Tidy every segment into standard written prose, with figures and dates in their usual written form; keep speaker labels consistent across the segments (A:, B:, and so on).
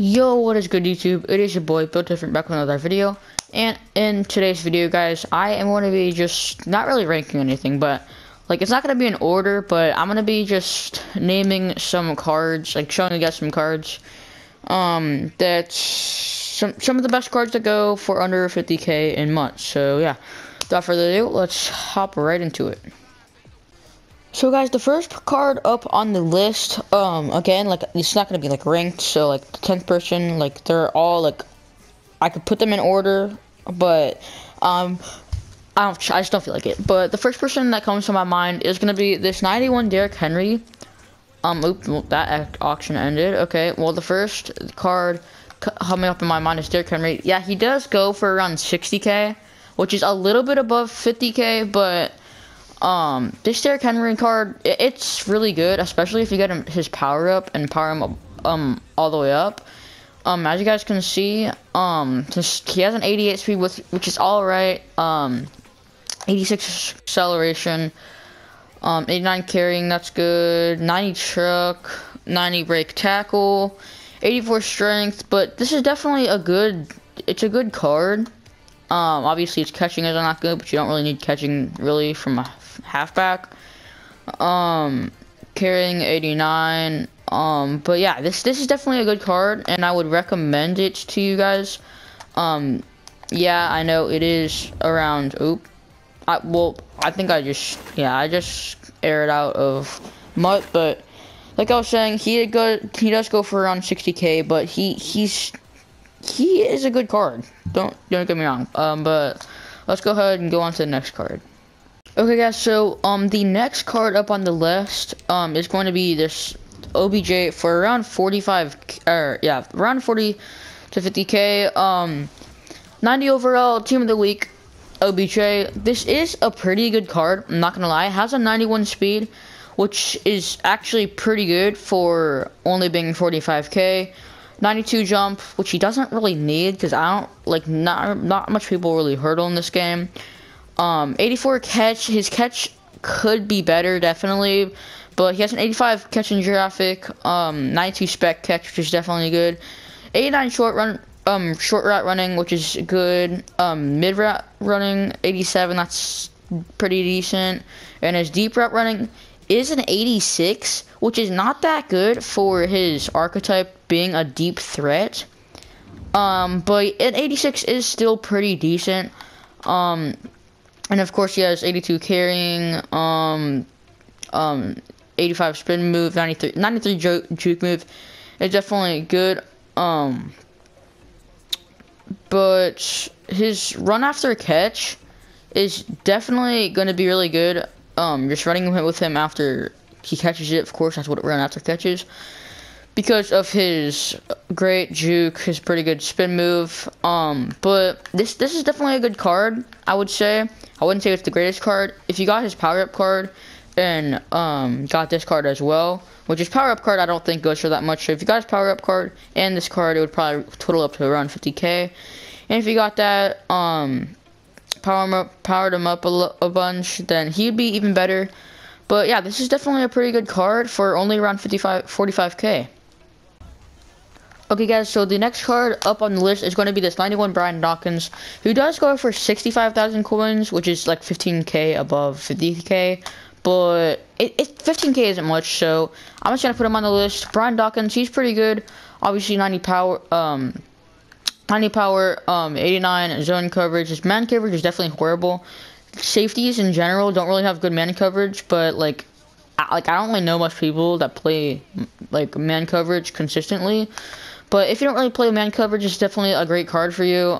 A: Yo, what is good, YouTube? It is your boy BuiltDxfferent back with another video. And in today's video, guys, I am going to be just not really ranking anything, but like it's not going to be in order, but I'm going to be just naming some cards, like showing you guys some cards. That's some of the best cards that go for under 50k in MUT. So yeah, without further ado, let's hop right into it. So guys, the first card up on the list, again, like, it's not gonna be, like, ranked, so, like, the 10th person, like, they're all, like, I could put them in order, but, I just don't feel like it. But the first person that comes to my mind is gonna be this 91 Derrick Henry. Oops, well, that auction ended. Okay, well, the first card coming up in my mind is Derrick Henry. Yeah, he does go for around 60k, which is a little bit above 50k, but this Derrick Henry card, it's really good, especially if you get his power up and power him up, all the way up. As you guys can see, he has an 88 speed which is alright, 86 acceleration, 89 carrying, that's good, 90 truck, 90 break tackle, 84 strength, but this is definitely it's a good card. Obviously its catching is not good, but you don't really need catching really from a halfback. Carrying 89. But yeah, this is definitely a good card, and I would recommend it to you guys. Yeah, I know it is around. I think I just aired out of MUT, but like I was saying, he does go for around 60k, but he is a good card. Don't get me wrong. But let's go ahead and go on to the next card. Okay, guys. So the next card up on the list is going to be this OBJ for around 45. Around 40 to 50k. 90 overall, team of the week. OBJ. This is a pretty good card. I'm not gonna lie. It has a 91 speed, which is actually pretty good for only being 45k. 92 jump, which he doesn't really need because not much people really hurdle in this game. 84 catch, his catch could be better definitely, but he has an 85 catch in graphic, 92 spec catch, which is definitely good. 89 short route running, which is good. Mid route running, 87, that's pretty decent. And his deep route running is an 86, which is not that good for his archetype being a deep threat. But an 86 is still pretty decent. And of course he has 82 carrying, 85 spin move, 93 juke move. It's definitely good. But his run after catch is definitely going to be really good. Just running with him after he catches it, of course, that's what run after catches. Because of his great juke, his pretty good spin move. But this is definitely a good card, I would say. I wouldn't say it's the greatest card. If you got his power up card and got this card as well, which his power up card I don't think goes for that much. So if you got his power up card and this card, it would probably total up to around 50k. And if you got that powered him up a bunch, then he'd be even better. But yeah, this is definitely a pretty good card for only around 45k. Okay, guys, so the next card up on the list is going to be this 91 Brian Dawkins, who does go for 65,000 coins, which is like 15k above 50k, but 15k isn't much, so I'm just going to put him on the list. Brian Dawkins, he's pretty good. Obviously 90 power, 89 zone coverage. His man coverage is definitely horrible. Safeties in general don't really have good man coverage, but like I don't really know much people that play like man coverage consistently. But if you don't really play man coverage, it's definitely a great card for you.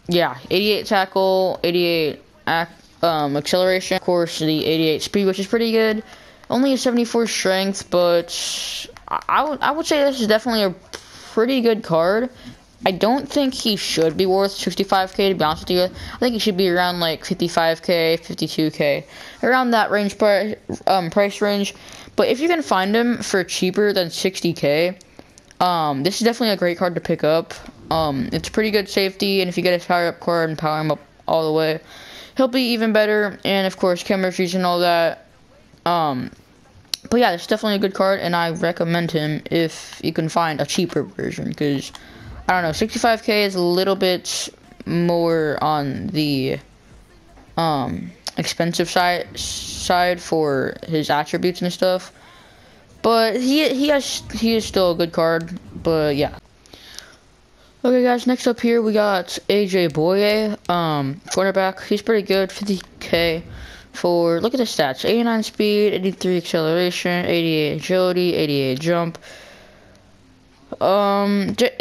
A: Yeah, 88 tackle, 88 acceleration, of course the 88 speed, which is pretty good. Only a 74 strength, but I would say this is definitely a pretty good card. I don't think he should be worth 65k, to be honest with you. I think he should be around like 55k, 52k, around that range, price range. But if you can find him for cheaper than 60k, this is definitely a great card to pick up. It's pretty good safety, and if you get his power up card and power him up all the way, he'll be even better. And of course, chemistries and all that. But But yeah, it's definitely a good card, and I recommend him if you can find a cheaper version, because I don't know, 65k is a little bit more on the expensive side for his attributes and stuff. But he is still a good card. But yeah. Okay, guys. Next up here we got AJ Boye, cornerback. He's pretty good, 50k. For look at the stats: 89 speed, 83 acceleration, 88 agility, 88 jump.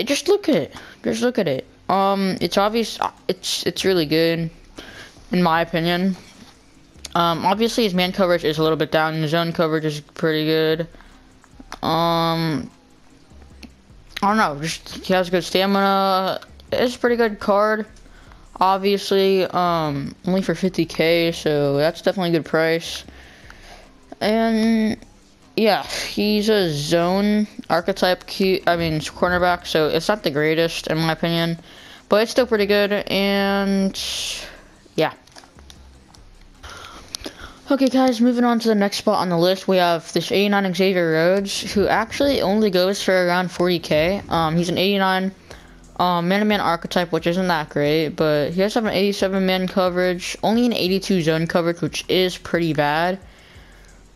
A: Just look at it. Just look at it. It's obvious. It's really good, in my opinion. Obviously his man coverage is a little bit down. His zone coverage is pretty good. I don't know. Just he has good stamina. It's a pretty good card. Obviously, only for 50k, so that's definitely a good price. And yeah, he's a zone archetype cornerback, so it's not the greatest in my opinion, but it's still pretty good. And yeah. Okay, guys, moving on to the next spot on the list, we have this 89 Xavier Rhodes, who actually only goes for around 40k. He's an 89 man-to-man archetype, which isn't that great, but he does have an 87 man coverage, only an 82 zone coverage, which is pretty bad.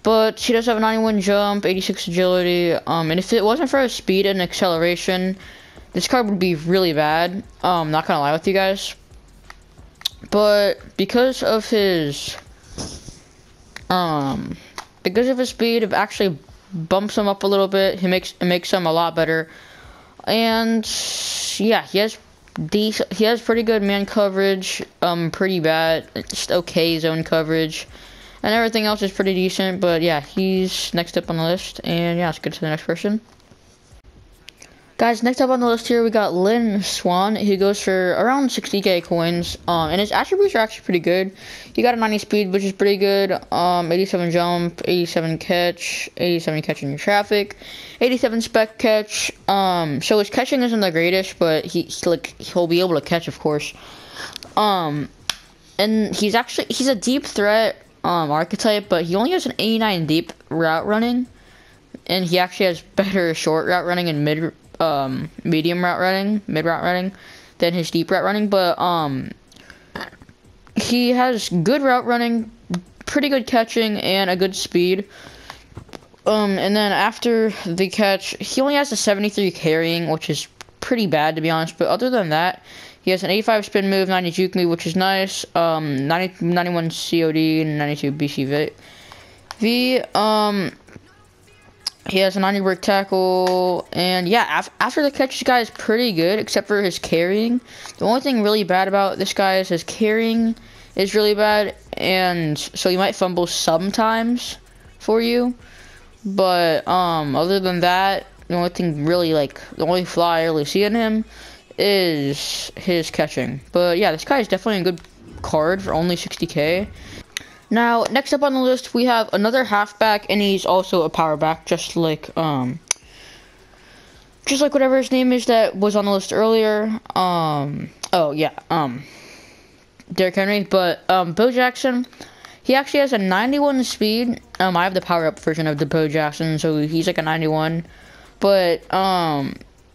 A: But he does have a 91 jump, 86 agility, and if it wasn't for his speed and acceleration, this card would be really bad. Not gonna lie with you guys. But because of his speed, it actually bumps him up a little bit. It makes him a lot better. And yeah, he has pretty good man coverage, pretty bad, just okay zone coverage, and everything else is pretty decent. But yeah, he's next up on the list. And yeah, let's get to the next person. Guys, next up on the list here, we got Lynn Swan. He goes for around 60k coins, and his attributes are actually pretty good. He got a 90 speed, which is pretty good, 87 jump, 87 catch, 87 catching traffic, 87 spec catch. So his catching isn't the greatest, but he'll be able to catch, of course. And he's a deep threat archetype, but he only has an 89 deep route running, and he actually has better short route running and medium route running, mid route running than his deep route running. But he has good route running, pretty good catching, and a good speed. And then after the catch, he only has a 73 carrying, which is pretty bad to be honest. But other than that, he has an 85 spin move, 90 juke move, which is nice. 91 COD and 92 BCV. He has a 90 break tackle, and yeah, after the catch, this guy is pretty good, except for his carrying. The only thing really bad about this guy is his carrying is really bad, and so he might fumble sometimes for you. But other than that, the only flaw I really see in him is his catching. But yeah, this guy is definitely a good card for only 60k. Now, next up on the list, we have another halfback, and he's also a power back, just like whatever his name is that was on the list earlier. Derrick Henry. But Bo Jackson, he actually has a 91 speed. I have the power up version of the Bo Jackson, so he's like a 91. But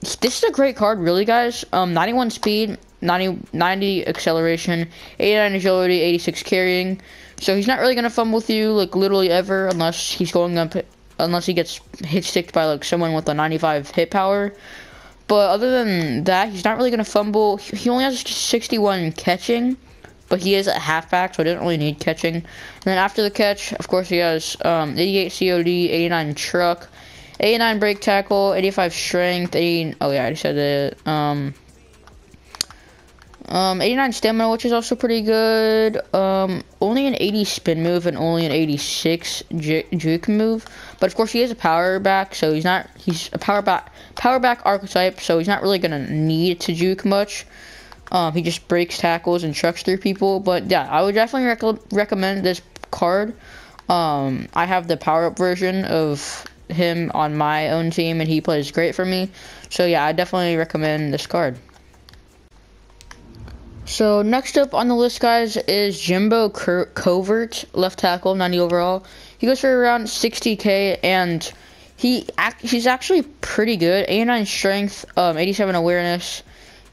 A: this is a great card, really, guys. 91 speed, 90 acceleration, 89 agility, 86 carrying. So he's not really gonna fumble with you like literally ever, unless he gets hit sticked by like someone with a 95 hit power. But other than that, he's not really gonna fumble. He only has 61 catching, but he is a halfback, so he doesn't really need catching. And then after the catch, of course, he has 88 COD, 89 truck, 89 break tackle, 85 strength, I already said it. 89 stamina, which is also pretty good. Only an 80 spin move and only an 86 juke move. But of course, he is a power back, so he's a power back archetype, so he's not really gonna need to juke much. He just breaks tackles and trucks through people. But yeah, I would definitely recommend this card. I have the power up version of him on my own team, and he plays great for me. So yeah, I definitely recommend this card. So next up on the list, guys, is Jimbo Covert, left tackle, 90 overall. He goes for around 60K, and he's actually pretty good. 89 strength, 87 awareness,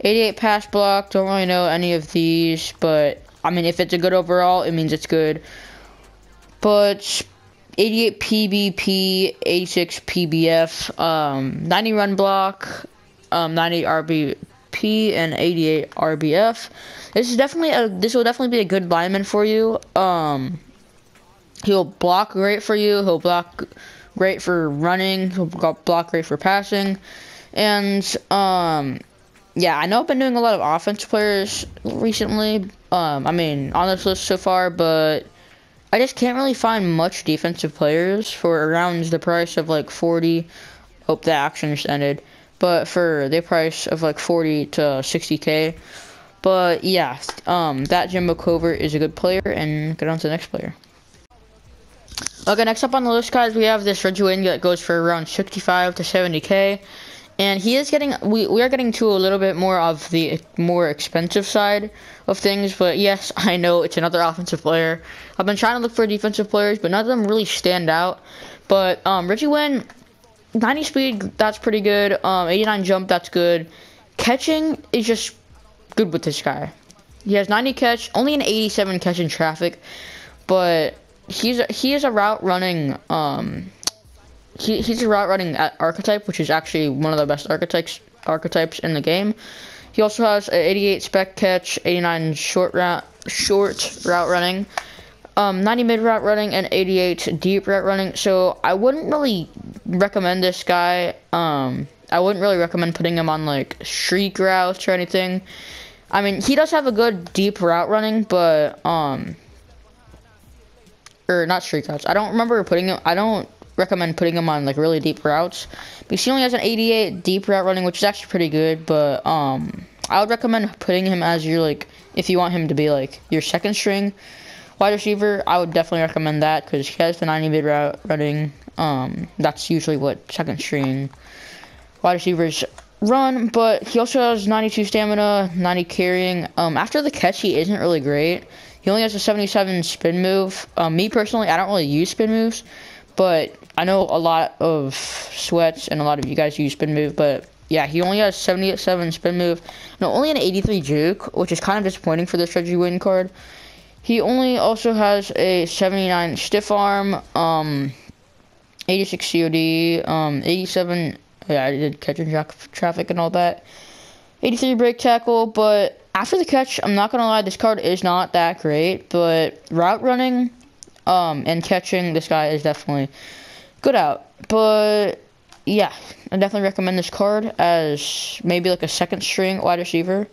A: 88 pass block. Don't really know any of these, but I mean, if it's a good overall, it means it's good. But 88 PBP, 86 PBF, 90 run block, 90 RBP, and 88 RBF. This will definitely be a good lineman for you. He'll block great for you. He'll block great for running. He'll block great for passing. And yeah, I know I've been doing a lot of offense players recently. I mean, on this list so far, but I just can't really find much defensive players for around the price of like 40. Hope the action just ended. But for the price of like 40 to 60K. But yeah, that Jimbo Covert is a good player, and get on to the next player. Okay, next up on the list, guys, we have this Reggie Wayne that goes for around 65 to 70K. And he is getting, we are getting to a little bit more of the more expensive side of things. But yes, I know it's another offensive player. I've been trying to look for defensive players, but none of them really stand out. But Reggie Wayne, 90 speed, that's pretty good. 89 jump, that's good. Catching is just good with this guy. He has 90 catch, only an 87 catch in traffic. But he is a route running, he's a route running archetype, which is actually one of the best archetypes in the game. He also has an 88 spec catch, 89 short route running, 90 mid route running, and 88 deep route running. So I wouldn't really recommend this guy. I wouldn't really recommend putting him on like streak routes or anything. I mean, he does have a good deep route running, but or not streak routes. I don't recommend putting him on like really deep routes, because he only has an 88 deep route running, which is actually pretty good. But I would recommend putting him as your, like, if you want him to be like your second string wide receiver, I would definitely recommend that, because he has the 90 mid route running. That's usually what second string wide receivers run. But he also has 92 stamina, 90 carrying. After the catch, he isn't really great. He only has a 77 spin move. Me personally, I don't really use spin moves, but I know a lot of sweats and a lot of you guys use spin move. But yeah, he only has 77 spin move. No, only an 83 juke, which is kind of disappointing for this Reggie Wayne card. He only also has a 79 stiff arm, 86 COD, 87. Yeah, I did catch and traffic and all that. 83 break tackle, but after the catch, I'm not gonna lie, this card is not that great. But route running, and catching, this guy is definitely good out. But yeah, I definitely recommend this card as maybe like a second string wide receiver,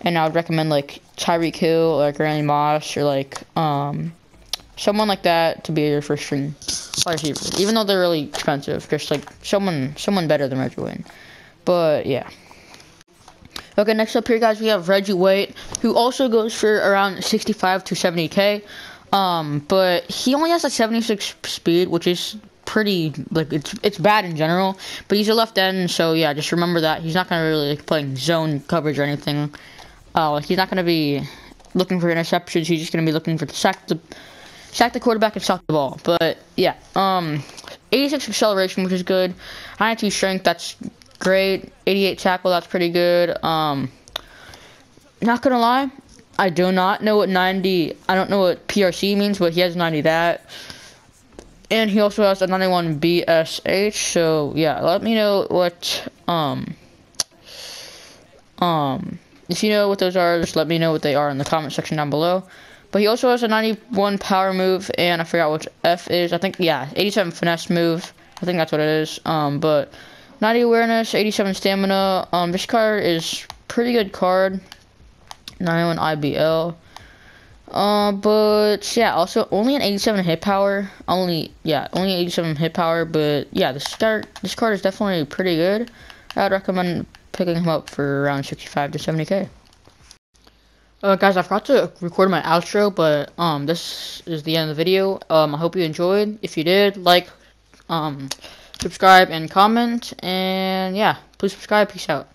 A: and I would recommend like Tyreek Hill, or like Randy Moss, or like someone like that to be your first string wide receiver. Even though they're really expensive, just like someone better than Reggie Wayne. But yeah. Okay, next up here, guys, we have Reggie Wayne, who also goes for around 65 to 70K. But he only has a 76 speed, which is pretty, like, it's bad in general. But he's a left end, so yeah, just remember that. He's not going to really like playing zone coverage or anything. He's not going to be looking for interceptions. He's just going to be looking for sack the quarterback and stop the ball. But yeah, 86 acceleration, which is good. 92 strength, that's great. 88 tackle, that's pretty good. Not gonna lie, I do not know what 90, I don't know what PRC means, but he has 90 that. And he also has a 91 BSH, so yeah, let me know what, if you know what those are, just let me know what they are in the comment section down below. But he also has a 91 power move, and I forgot which F is, I think, yeah, 87 finesse move, I think that's what it is. But 90 awareness, 87 stamina. This card is pretty good card. 91 IBL. But yeah, also only an 87 hit power. Only 87 hit power. But yeah, this card is definitely pretty good. I'd recommend picking him up for around 65 to 70K. Guys, I forgot to record my outro, but this is the end of the video. I hope you enjoyed. If you did, like, subscribe and comment, and yeah, please subscribe. Peace out.